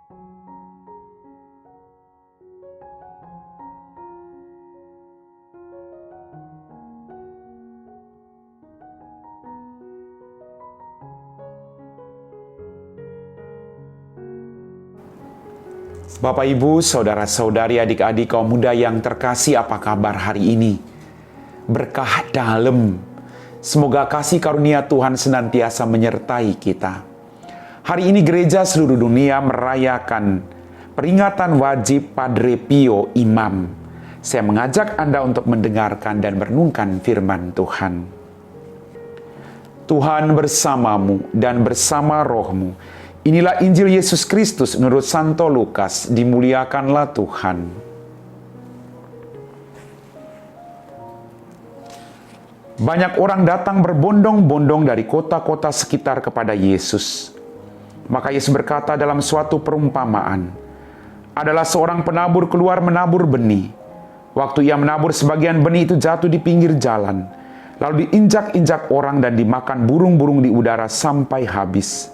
Bapak, Ibu, saudara-saudari, adik-adik kaum muda yang terkasih, apa kabar hari ini? Berkah dalam. Semoga kasih karunia Tuhan senantiasa menyertai kita. Hari ini gereja seluruh dunia merayakan peringatan wajib Padre Pio Imam. Saya mengajak Anda untuk mendengarkan dan merenungkan firman Tuhan. Tuhan bersamamu dan bersama rohmu. Inilah Injil Yesus Kristus menurut Santo Lukas. Dimuliakanlah Tuhan. Banyak orang datang berbondong-bondong dari kota-kota sekitar kepada Yesus. Maka Yesus berkata dalam suatu perumpamaan, adalah seorang penabur keluar menabur benih. Waktu ia menabur, sebagian benih itu jatuh di pinggir jalan, lalu diinjak-injak orang dan dimakan burung-burung di udara sampai habis.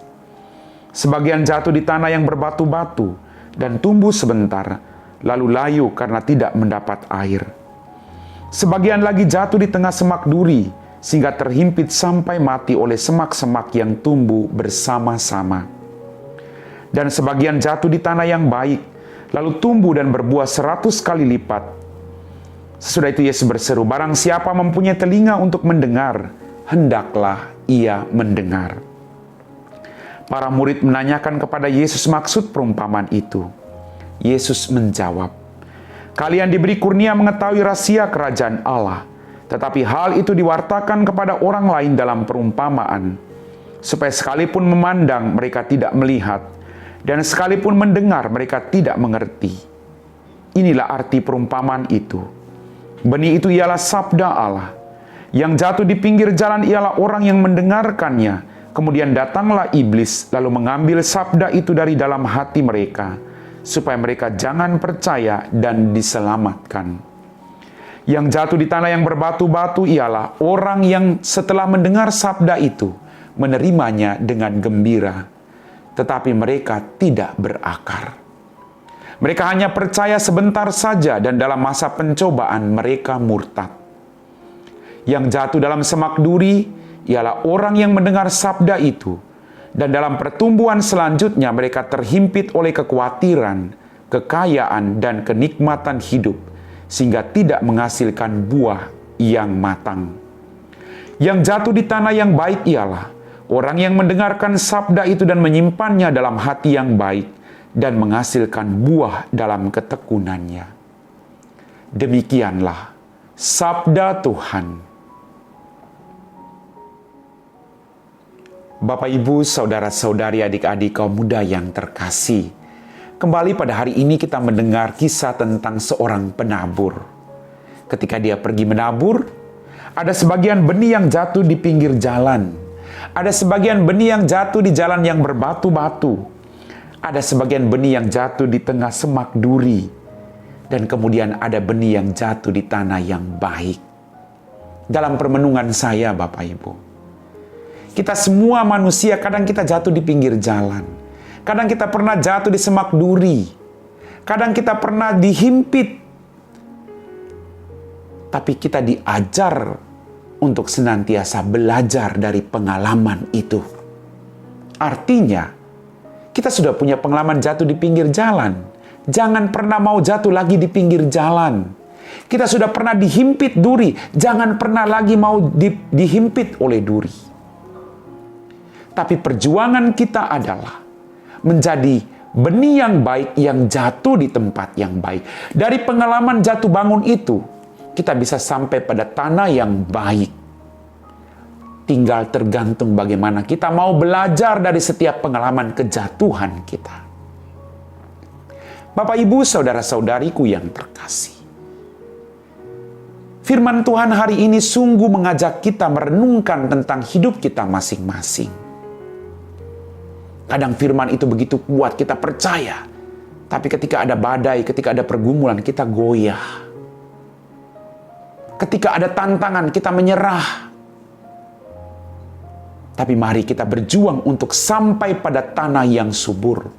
Sebagian jatuh di tanah yang berbatu-batu dan tumbuh sebentar, lalu layu karena tidak mendapat air. Sebagian lagi jatuh di tengah semak duri, sehingga terhimpit sampai mati oleh semak-semak yang tumbuh bersama-sama. Dan sebagian jatuh di tanah yang baik, lalu tumbuh dan berbuah 100 kali lipat. Sesudah itu Yesus berseru, barang siapa mempunyai telinga untuk mendengar, hendaklah ia mendengar. Para murid menanyakan kepada Yesus maksud perumpamaan itu. Yesus menjawab, kalian diberi kurnia mengetahui rahasia kerajaan Allah, tetapi hal itu diwartakan kepada orang lain dalam perumpamaan, supaya sekalipun memandang mereka tidak melihat, dan sekalipun mendengar mereka tidak mengerti. Inilah arti perumpamaan itu. Benih itu ialah sabda Allah. Yang jatuh di pinggir jalan ialah orang yang mendengarkannya. Kemudian datanglah iblis, lalu mengambil sabda itu dari dalam hati mereka, supaya mereka jangan percaya dan diselamatkan. Yang jatuh di tanah yang berbatu-batu ialah orang yang setelah mendengar sabda itu, menerimanya dengan gembira. Tetapi mereka tidak berakar. Mereka hanya percaya sebentar saja dan dalam masa pencobaan mereka murtad. Yang jatuh dalam semak duri ialah orang yang mendengar sabda itu, dan dalam pertumbuhan selanjutnya mereka terhimpit oleh kekhawatiran, kekayaan, dan kenikmatan hidup, sehingga tidak menghasilkan buah yang matang. Yang jatuh di tanah yang baik ialah orang yang mendengarkan sabda itu dan menyimpannya dalam hati yang baik, dan menghasilkan buah dalam ketekunannya. Demikianlah sabda Tuhan. Bapak, Ibu, saudara-saudari, adik-adik kaum muda yang terkasih, kembali pada hari ini kita mendengar kisah tentang seorang penabur. Ketika dia pergi menabur, ada sebagian benih yang jatuh di pinggir jalan. Ada sebagian benih yang jatuh di jalan yang berbatu-batu. Ada sebagian benih yang jatuh di tengah semak duri. Dan kemudian ada benih yang jatuh di tanah yang baik. Dalam permenungan saya, Bapak Ibu, kita semua manusia kadang kita jatuh di pinggir jalan. Kadang kita pernah jatuh di semak duri. Kadang kita pernah dihimpit. Tapi kita diajar untuk senantiasa belajar dari pengalaman itu. Artinya, kita sudah punya pengalaman jatuh di pinggir jalan. Jangan pernah mau jatuh lagi di pinggir jalan. Kita sudah pernah dihimpit duri. Jangan pernah lagi mau dihimpit oleh duri. Tapi perjuangan kita adalah menjadi benih yang baik yang jatuh di tempat yang baik. Dari pengalaman jatuh bangun itu, kita bisa sampai pada tanah yang baik. Tinggal tergantung bagaimana kita mau belajar dari setiap pengalaman kejatuhan kita. Bapak, Ibu, saudara-saudariku yang terkasih, firman Tuhan hari ini sungguh mengajak kita merenungkan tentang hidup kita masing-masing. Kadang firman itu begitu kuat, kita percaya. Tapi ketika ada badai, ketika ada pergumulan, kita goyah. Ketika ada tantangan, kita menyerah. Tapi mari kita berjuang untuk sampai pada tanah yang subur.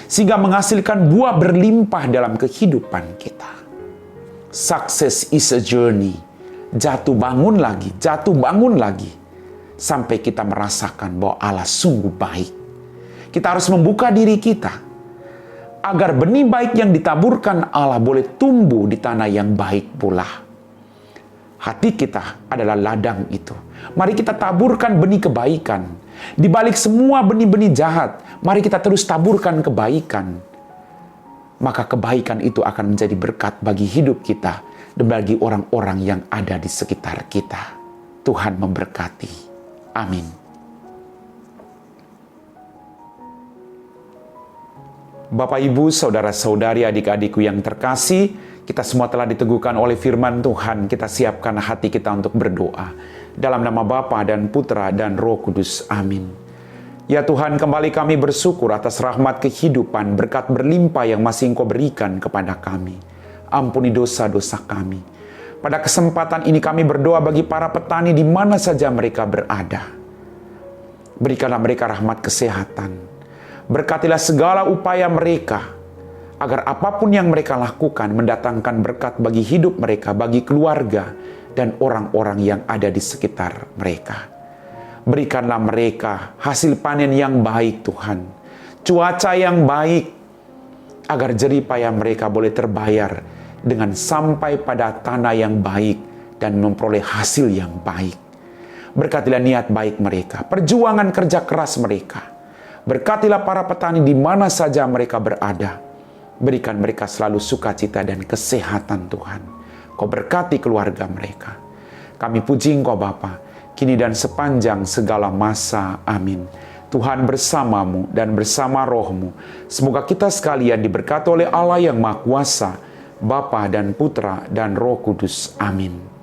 sehingga menghasilkan buah berlimpah dalam kehidupan kita. Success is a journey. Jatuh bangun lagi, sampai kita merasakan bahwa Allah sungguh baik. Kita harus membuka diri kita, agar benih baik yang ditaburkan Allah boleh tumbuh di tanah yang baik pula. Hati kita adalah ladang itu. Mari kita taburkan benih kebaikan. Di balik semua benih-benih jahat, mari kita terus taburkan kebaikan. Maka kebaikan itu akan menjadi berkat bagi hidup kita dan bagi orang-orang yang ada di sekitar kita. Tuhan memberkati. Amin. Bapak, Ibu, saudara-saudari, adik-adikku yang terkasih, kita semua telah diteguhkan oleh firman Tuhan. Kita siapkan hati kita untuk berdoa. Dalam nama Bapa dan Putra dan Roh Kudus. Amin. Ya Tuhan, kembali kami bersyukur atas rahmat kehidupan, berkat berlimpah yang masih Engkau berikan kepada kami. Ampuni dosa-dosa kami. Pada kesempatan ini kami berdoa bagi para petani di mana saja mereka berada. Berikanlah mereka rahmat kesehatan. Berkatilah segala upaya mereka, agar apapun yang mereka lakukan mendatangkan berkat bagi hidup mereka, bagi keluarga, dan orang-orang yang ada di sekitar mereka. Berikanlah mereka hasil panen yang baik Tuhan. Cuaca yang baik, agar jerih payah mereka boleh terbayar dengan sampai pada tanah yang baik dan memperoleh hasil yang baik. Berkatilah niat baik mereka, perjuangan kerja keras mereka. Berkatilah para petani di mana saja mereka berada. Berikan mereka selalu sukacita dan kesehatan Tuhan. Kau berkati keluarga mereka. Kami puji Engkau Bapa, kini dan sepanjang segala masa. Amin. Tuhan bersamamu dan bersama rohmu. Semoga kita sekalian diberkati oleh Allah yang Maha Kuasa, Bapa dan Putra dan Roh Kudus. Amin.